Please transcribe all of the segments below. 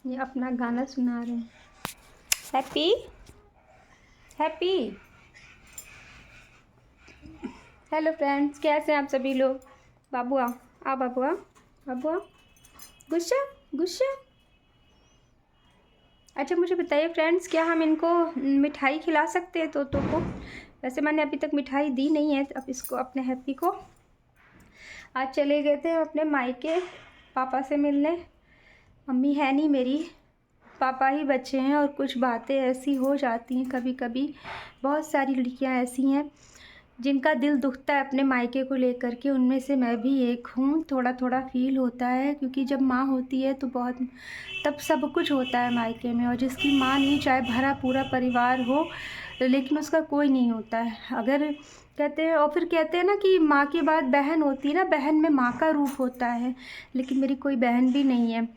ये अपना गाना सुना रहे हैं। Happy happy. हेलो फ्रेंड्स, कैसे हैं आप सभी लोग। बाबू आ आ बाबू आ बाबू आ। गुस्सा गुस्सा। अच्छा मुझे बताइए फ्रेंड्स, क्या हम इनको मिठाई खिला सकते हैं तोतों को। वैसे मैंने अभी तक मिठाई दी नहीं है। अब इसको अपने हैप्पी को आज चले गए थे अपने मायके पापा से मिलने। मम्मी है नहीं मेरी, पापा ही बच्चे हैं। और कुछ बातें ऐसी हो जाती हैं कभी कभी। बहुत सारी लड़कियां ऐसी हैं जिनका दिल दुखता है अपने मायके को लेकर के। उनमें से मैं भी एक हूँ। थोड़ा थोड़ा फील होता है क्योंकि जब माँ होती है तो बहुत, तब सब कुछ होता है मायके में। और जिसकी माँ नहीं, चाहे भरा पूरा परिवार हो, लेकिन उसका कोई नहीं होता है। अगर कहते हैं, और फिर कहते हैं ना कि माँ के बाद बहन होती है ना, बहन में माँ का रूप होता है। लेकिन मेरी कोई बहन भी नहीं है,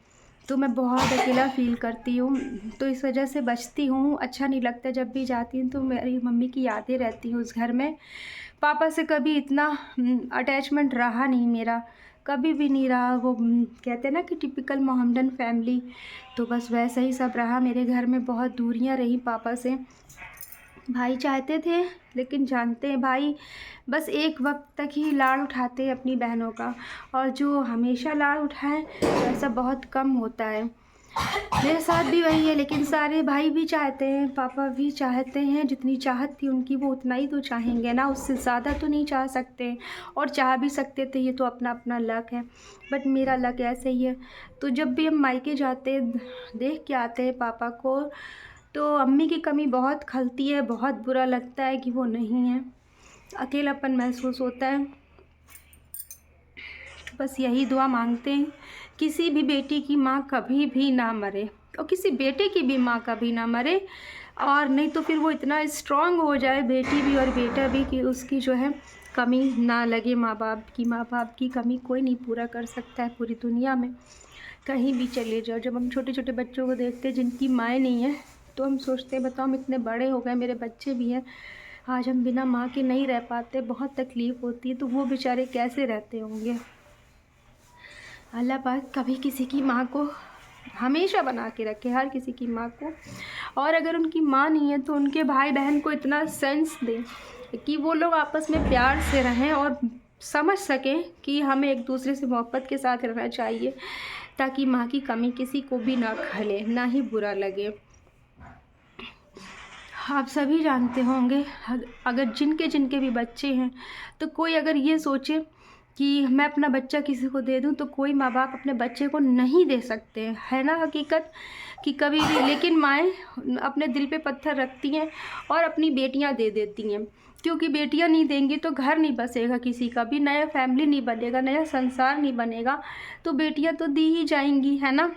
तो मैं बहुत अकेला फ़ील करती हूँ। तो इस वजह से बचती हूँ। अच्छा नहीं लगता, जब भी जाती हूँ तो मेरी मम्मी की यादें रहती हैं उस घर में। पापा से कभी इतना अटैचमेंट रहा नहीं मेरा, कभी भी नहीं रहा। वो कहते हैं ना कि टिपिकल मोहम्मडन फैमिली, तो बस वैसा ही सब रहा मेरे घर में। बहुत दूरियां रही पापा से। भाई चाहते थे, लेकिन जानते हैं भाई बस एक वक्त तक ही लाड़ उठाते हैं अपनी बहनों का, और जो हमेशा लाड़ उठाएं तो ऐसा बहुत कम होता है। मेरे साथ भी वही है। लेकिन सारे भाई भी चाहते हैं, पापा भी चाहते हैं। जितनी चाहत थी उनकी वो उतना ही तो चाहेंगे ना, उससे ज़्यादा तो नहीं चाह सकते। और चाह भी सकते थे, ये तो अपना अपना लक है। बट मेरा लक ऐसे ही है। तो जब भी हम मायके जाते देख के आते हैं पापा को, तो अम्मी की कमी बहुत खलती है। बहुत बुरा लगता है कि वो नहीं है, अकेलापन महसूस होता है। बस यही दुआ मांगते हैं, किसी भी बेटी की माँ कभी भी ना मरे, और किसी बेटे की भी माँ कभी ना मरे। और नहीं तो फिर वो इतना स्ट्रांग हो जाए, बेटी भी और बेटा भी, कि उसकी जो है कमी ना लगे माँ बाप की। माँ बाप की कमी कोई नहीं पूरा कर सकता है पूरी दुनिया में। कहीं भी चले जाओ, जब हम छोटे छोटे बच्चों को देखते हैं जिनकी माएँ नहीं हैं, तो हम सोचते हैं बताओ हम इतने बड़े हो गए, मेरे बच्चे भी हैं, आज हम बिना माँ के नहीं रह पाते। बहुत तकलीफ़ होती है, तो वो बेचारे कैसे रहते होंगे। अल्लाह पाक कभी किसी की माँ को हमेशा बना के रखे, हर किसी की माँ को। और अगर उनकी माँ नहीं है तो उनके भाई बहन को इतना सेंस दें कि वो लोग आपस में प्यार से रहें और समझ सकें कि हमें एक दूसरे से मोहब्बत के साथ रहना चाहिए, ताकि माँ की कमी किसी को भी ना खले, ना ही बुरा लगे। आप सभी जानते होंगे, अगर जिनके जिनके भी बच्चे हैं, तो कोई अगर ये सोचे कि मैं अपना बच्चा किसी को दे दूं, तो कोई माँ बाप अपने बच्चे को नहीं दे सकते हैं, है ना हकीकत कि कभी भी। लेकिन माएँ अपने दिल पे पत्थर रखती हैं और अपनी बेटियां दे देती हैं, क्योंकि बेटियां नहीं देंगी तो घर नहीं बसेगा किसी का भी, नया फैमिली नहीं बनेगा, नया संसार नहीं बनेगा। तो बेटियां तो दी ही जाएंगी, है ना।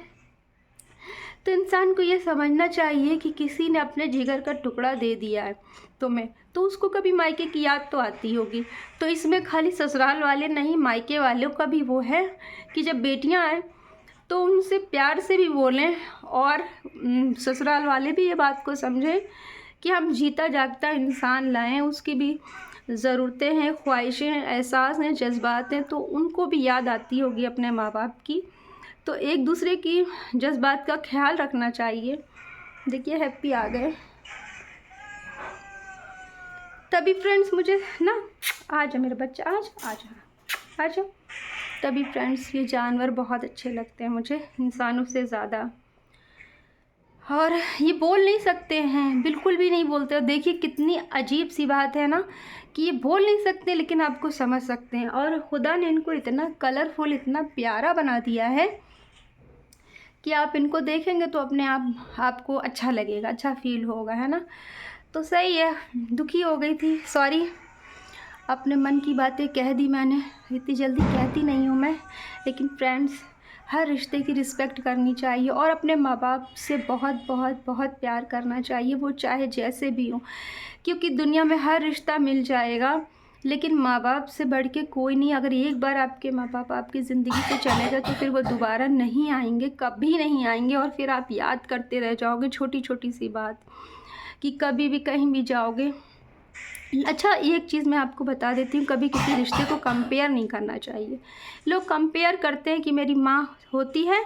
तो इंसान को ये समझना चाहिए कि किसी ने अपने जिगर का टुकड़ा दे दिया है तुम्हें, तो उसको कभी मायके की याद तो आती होगी। तो इसमें खाली ससुराल वाले नहीं, मायके वालों का भी वो है कि जब बेटियां आए तो उनसे प्यार से भी बोलें। और ससुराल वाले भी ये बात को समझें कि हम जीता जागता इंसान लाएं, उसकी भी ज़रूरतें हैं, ख्वाहिशें हैं, एहसास हैं, जज्बात हैं, तो उनको भी याद आती होगी अपने माँ बाप की। तो एक दूसरे की जज्बात का ख्याल रखना चाहिए। देखिए हैप्पी आ गए। तभी फ्रेंड्स मुझे ना, आजा मेरा बच्चा, आजा आजा आजा। तभी फ्रेंड्स ये जानवर बहुत अच्छे लगते हैं मुझे इंसानों से ज़्यादा। और ये बोल नहीं सकते हैं, बिल्कुल भी नहीं बोलते। और देखिए कितनी अजीब सी बात है ना, कि ये बोल नहीं सकते लेकिन आपको समझ सकते हैं। और खुदा ने इनको इतना कलरफुल, इतना प्यारा बना दिया है कि आप इनको देखेंगे तो अपने आप आपको अच्छा लगेगा, अच्छा फील होगा, है ना। तो सही है, दुखी हो गई थी, सॉरी। अपने मन की बातें कह दी मैंने, इतनी जल्दी कहती नहीं हूँ मैं। लेकिन फ्रेंड्स, हर रिश्ते की रिस्पेक्ट करनी चाहिए और अपने माँ बाप से बहुत बहुत बहुत प्यार करना चाहिए, वो चाहे जैसे भी हो। क्योंकि दुनिया में हर रिश्ता मिल जाएगा, लेकिन माँ बाप से बढ़ के कोई नहीं। अगर एक बार आपके माँ बाप आपकी ज़िंदगी से चले गए तो फिर वो दोबारा नहीं आएंगे, कभी नहीं आएंगे। और फिर आप याद करते रह जाओगे छोटी छोटी सी बात, कि कभी भी कहीं भी जाओगे अच्छा, एक चीज़ मैं आपको बता देती हूँ, कभी किसी रिश्ते को कंपेयर नहीं करना चाहिए। लोग कंपेयर करते हैं कि मेरी माँ होती है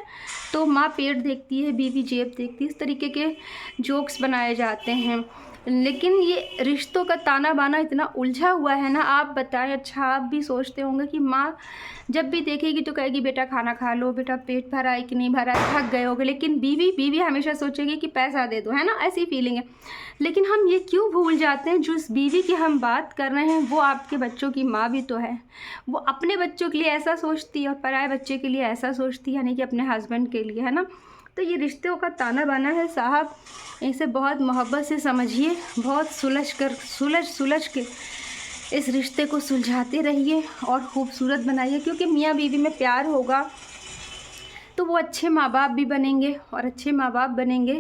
तो माँ पेट देखती है, बीवी जेब देखती है, इस तरीके के जोक्स बनाए जाते हैं। लेकिन ये रिश्तों का ताना बाना इतना उलझा हुआ है ना, आप बताएं। अच्छा, आप भी सोचते होंगे कि माँ जब भी देखेगी तो कहेगी बेटा खाना खा लो, बेटा पेट भरा है कि नहीं भरा है, थक गए होगे। लेकिन बीवी बीवी हमेशा सोचेगी कि पैसा दे दो, है ना, ऐसी फीलिंग है। लेकिन हम ये क्यों भूल जाते हैं, जिस बीवी की हम बात कर रहे हैं वो आपके बच्चों की माँ भी तो है। वो अपने बच्चों के लिए ऐसा सोचती है और पराए बच्चे के लिए ऐसा सोचती है, यानी कि अपने हस्बैंड के लिए, है ना। तो ये रिश्तों का ताना बाना है साहब, इसे बहुत मोहब्बत से समझिए, बहुत सुलझ के इस रिश्ते को सुलझाते रहिए और ख़ूबसूरत बनाइए। क्योंकि मियाँ बीवी में प्यार होगा तो वो अच्छे माँ बाप भी बनेंगे, और अच्छे माँ बाप बनेंगे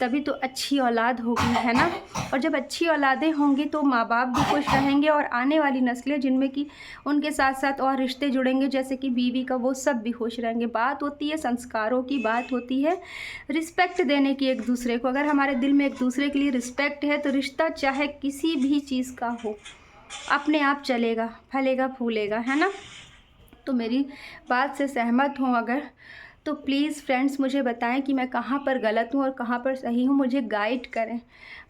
तभी तो अच्छी औलाद होगी, है ना। और जब अच्छी औलादें होंगी तो माँ बाप भी खुश रहेंगे, और आने वाली नस्लें जिनमें कि उनके साथ साथ और रिश्ते जुड़ेंगे जैसे कि बीवी का, वो सब भी खुश रहेंगे। बात होती है संस्कारों की, बात होती है रिस्पेक्ट देने की एक दूसरे को। अगर हमारे दिल में एक दूसरे के लिए रिस्पेक्ट है तो रिश्ता चाहे किसी भी चीज़ का हो अपने आप चलेगा, फलेगा फूलेगा, है ना। तो मेरी बात से सहमत हों अगर, तो प्लीज़ फ्रेंड्स मुझे बताएं कि मैं कहाँ पर गलत हूँ और कहाँ पर सही हूँ, मुझे गाइड करें।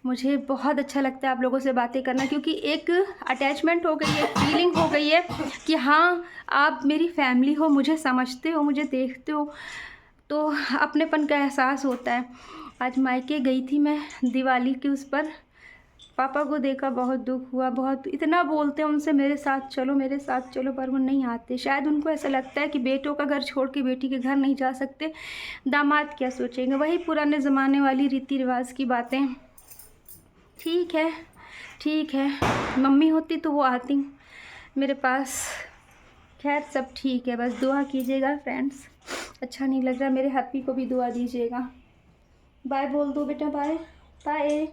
मुझे बहुत अच्छा लगता है आप लोगों से बातें करना, क्योंकि एक अटैचमेंट हो गई है, एक फीलिंग हो गई है कि हाँ आप मेरी फैमिली हो, मुझे समझते हो, मुझे देखते हो, तो अपनेपन का एहसास होता है। आज मायके गई थी मैं दिवाली की उस पर, पापा को देखा, बहुत दुख हुआ, बहुत इतना बोलते हैं उनसे मेरे साथ चलो मेरे साथ चलो, पर वो नहीं आते। शायद उनको ऐसा लगता है कि बेटों का घर छोड़ के बेटी के घर नहीं जा सकते, दामाद क्या सोचेंगे। वही पुराने ज़माने वाली रीति रिवाज की बातें। ठीक है ठीक है, मम्मी होती तो वो आती मेरे पास। खैर सब ठीक है, बस दुआ कीजिएगा फ्रेंड्स। अच्छा नहीं लग रहा, मेरे हैप्पी को भी दुआ दीजिएगा। बाय बोल दो बेटा, बाय बाय।